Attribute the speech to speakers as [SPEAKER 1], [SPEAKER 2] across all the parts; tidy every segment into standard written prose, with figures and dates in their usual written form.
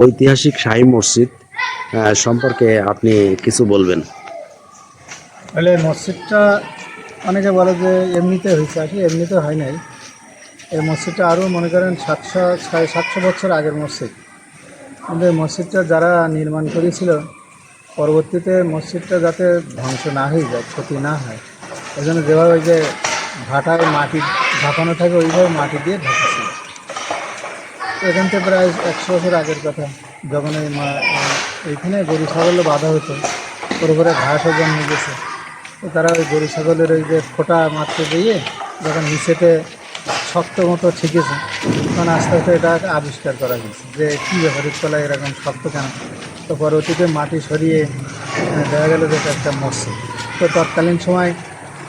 [SPEAKER 1] ঐতিহাসিক শাহী মসজিদ সম্পর্কে আপনি কিছু বলবেন?
[SPEAKER 2] তাহলে মসজিদটা অনেকে বলে যে এমনিতে হয়েছে, আসলে এমনিতে হয় নাই। এই মসজিদটা আরও মনে করেন 700 বছর আগের মসজিদ। কিন্তু এই মসজিদটা যারা নির্মাণ করেছিল, পরবর্তীতে মসজিদটা যাতে ধ্বংস না হয়ে যায়, ক্ষতি না হয়, এই জন্য যেভাবে ওই যে ভাটায় মাটি ঢাকানো থাকে ওইভাবে মাটি দিয়ে ঢাকা। তো এখান থেকে প্রায় 100 বছর আগের কথা, যখন এইখানে গরু ছাগলও বাঁধা হতো, ওর উপরে ঘাসও জন্মে গেছে। তো তারা ওই গরু ছাগলের ওই যে ফোঁটা মারতে দিয়ে যখন নিচেতে শক্ত মতো ঠিকেছে, তখন আস্তে আস্তে এটা আবিষ্কার করা গেছে যে কী ব্যাপারের তলায় এরকম শক্ত কেন। তো পরবর্তীতে মাটি সরিয়ে দেখা গেল যে এটা একটা মসজিদ। তো তৎকালীন সময়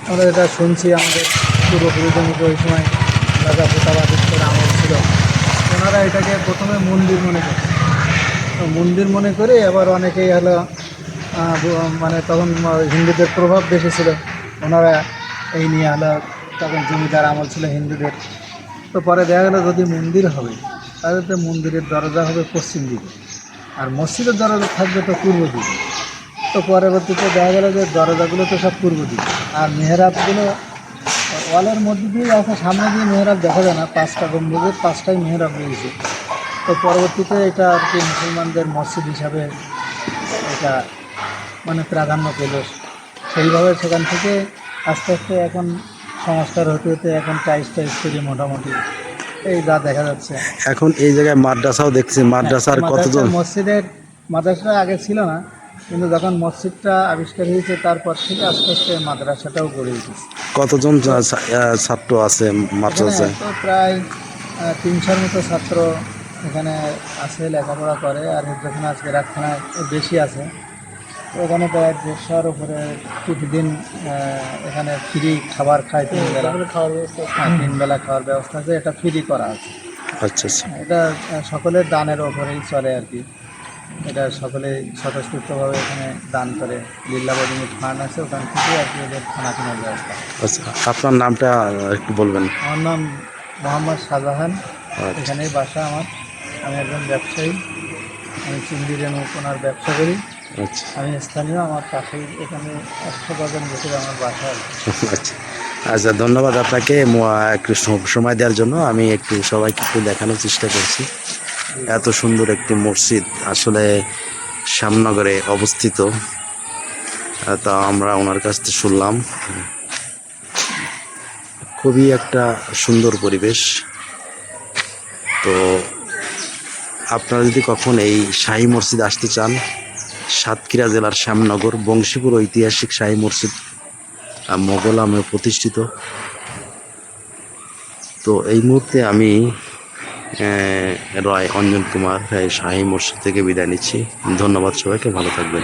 [SPEAKER 2] আমরা এটা শুনছি, আমাদের পূর্বপুরুষদের মুখে ওই সময় রাজা প্রতাপাদিত্যের আমল ছিল, ওনারা এটাকে প্রথমে মন্দির মনে করছে। তো মন্দির মনে করে আবার অনেকেই হলো মানে তখন হিন্দুদের প্রভাব বেশি ছিল, ওনারা এই নিয়ে হলো, তখন জমিদার আমল ছিল হিন্দুদের। তো পরে দেখা গেলো যদি মন্দির হবে তাহলে তো মন্দিরের দরজা হবে পশ্চিম দিকে, আর মসজিদের দরজা থাকবে তো পূর্ব দিকে। তো পরবর্তীতে দেখা গেলো যে দরজাগুলো তো সব পূর্ব দিকে, আর মেহরাবগুলো ওয়ালের মধ্যে দিয়ে আছে, সামনে দিয়ে মেহরাব দেখা যায় না, 5টা গম্বুজের 5টাই মেহরাব রয়েছে। তো পরবর্তীতে এটা আর কি মুসলমানদের মসজিদ হিসাবে এটা মানে প্রাধান্য পেল। সেইভাবে সেখান থেকে আস্তে আস্তে এখন সংস্কার হতে হতে এখন টাইস করে মোটামুটি এই যা দেখা যাচ্ছে।
[SPEAKER 1] এখন এই জায়গায় মাদ্রাসাও দেখছি, মাদ্রাসার কতজন?
[SPEAKER 2] মাদ্রাসা আগে ছিল না, কিন্তু যখন মসজিদটা আবিষ্কার হয়েছে তারপর থেকে আস্তে আস্তে মাদ্রাসাটাও গড়ে উঠেছে।
[SPEAKER 1] কতজন ছাত্র আছে
[SPEAKER 2] এখানে
[SPEAKER 1] মাদ্রাসায়?
[SPEAKER 2] তো প্রায় 300-র মতো ছাত্র এখানে আছে, লেখাপড়া করে। আর যখন আজকে রাতখানায় বেশি আছে, তো এখানে প্রায় 150-র উপরে প্রতিদিন এখানে ফ্রি খাবার খায়, 3 বেলা খাওয়ার ব্যবস্থা। হ্যাঁ, 3 বেলা খাওয়ার ব্যবস্থা আছে, এটা ফ্রি করা আছে।
[SPEAKER 1] আচ্ছা আচ্ছা।
[SPEAKER 2] এটা সকলের দানের ওপরেই চলে আর কি। এটা সকলেই স্বতঃস্ফূর্তভাবে এখানে দান করে। লিল্লাবদিনী ফান্ড আছে, ওখান থেকে আর কি ওদের খানা কেনার ব্যবস্থা।
[SPEAKER 1] আচ্ছা, আপনার নামটা একটু বলবেন?
[SPEAKER 2] আমার নাম মোহাম্মদ শাহজাহান,
[SPEAKER 1] আচ্ছা
[SPEAKER 2] এখানেই বাসা আমার। আমি একজন ব্যবসায়ী, আমি চিংড়ি রেণুপোনার ব্যবসা করি।
[SPEAKER 1] আচ্ছা
[SPEAKER 2] আমি স্থানীয়, আমার পাশেই এখানে 100 গজের ভিতরে আমার বাসা আর কি।
[SPEAKER 1] আচ্ছা। আচ্ছা, ধন্যবাদ আপনাকে একটু সময় দেওয়ার জন্য। আমি একটু সবাইকে একটু দেখানোর চেষ্টা করছি এত সুন্দর একটি মসজিদ আসলে শ্যামনগরে অবস্থিত। তা আমরা ওনার কাছ থেকে শুনলাম, খুবই একটা সুন্দর পরিবেশ। তো আপনারা যদি কখন এই শাহী মসজিদ আসতে চান, সাতক্ষীরা জেলার শ্যামনগর বংশীপুর ঐতিহাসিক শাহী মসজিদ মোগল আমলে প্রতিষ্ঠিত। তো এই মুহূর্তে আমি রয় অঞ্জন কুমার শাহী মসজিদ থেকে বিদায় নিচ্ছি। ধন্যবাদ সবাইকে, ভালো থাকবেন।